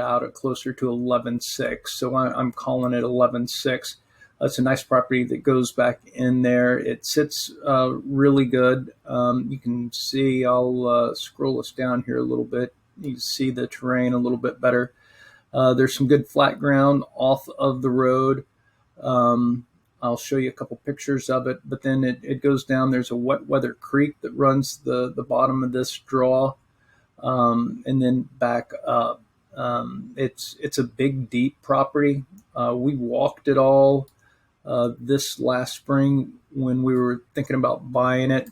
out at closer to 11.6. So I'm calling it 11.6. It's a nice property that goes back in there. It sits really good. You can see, I'll scroll us down here a little bit. You can see the terrain a little bit better. There's some good flat ground off of the road. I'll show you a couple pictures of it, but then it goes down. There's a wet weather creek that runs the bottom of this draw, and then back up. It's a big, deep property. We walked it all this last spring when we were thinking about buying it,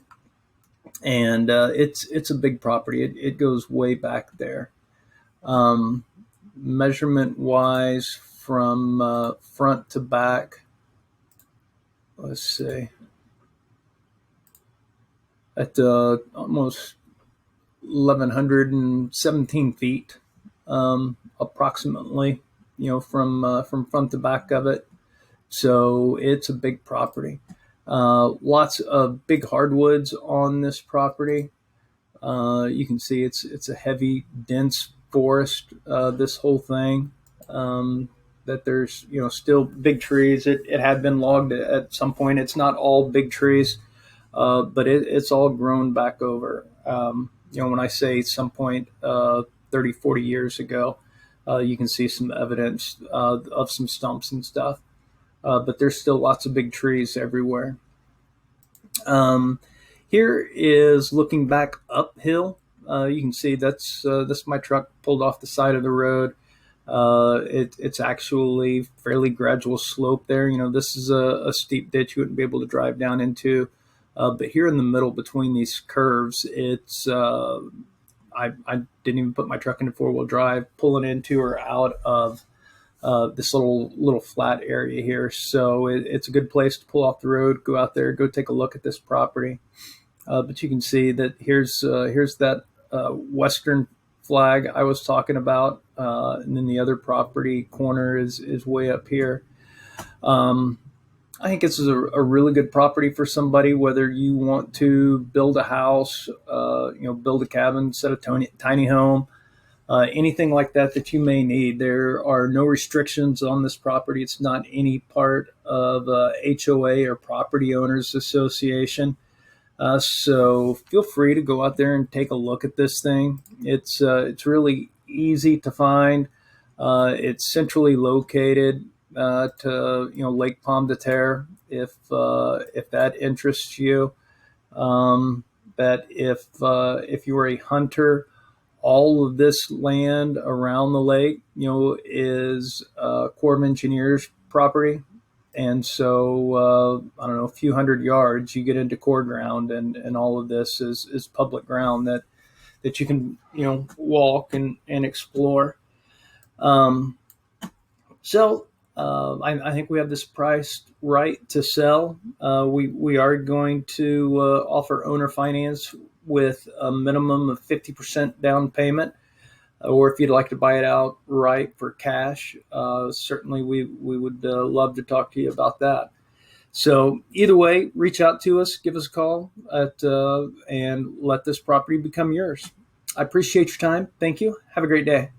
and it's a big property. It goes way back there. Measurement wise, from front to back, let's see, at almost 1,117 feet, approximately, from front to back of it. So it's a big property. Lots of big hardwoods on this property. You can see it's a heavy, dense forest. This whole thing. That there's still big trees. It had been logged at some point. It's not all big trees, but it's all grown back over. When I say some point 30, 40 years ago, you can see some evidence of some stumps and stuff. But there's still lots of big trees everywhere. Here is looking back uphill. You can see that's my truck pulled off the side of the road. It's actually fairly gradual slope there. This is a steep ditch you wouldn't be able to drive down into. But here in the middle between these curves, it's I didn't even put my truck into four-wheel drive, pulling into or out of this little flat area here. So it's a good place to pull off the road, go out there, go take a look at this property. But you can see that here's that western flag I was talking about, and then the other property corner is way up here. I think this is a really good property for somebody, whether you want to build a house, build a cabin, set a tiny home, anything like that you may need. There are no restrictions on this property. It's not any part of HOA or property owners association. So feel free to go out there and take a look at this thing. It's really easy to find. It's centrally located to Lake Pomme de Terre, if that interests you. That if you are a hunter, all of this land around the lake, is Corps of Engineers property. And so, I don't know, a few hundred yards, you get into Corps ground, and all of this is public ground that you can, walk and explore. I think we have this priced right to sell. We are going to offer owner finance with a minimum of 50% down payment. Or if you'd like to buy it outright for cash, certainly we would love to talk to you about that. So either way, reach out to us, give us a call, and let this property become yours. I appreciate your time. Thank you. Have a great day.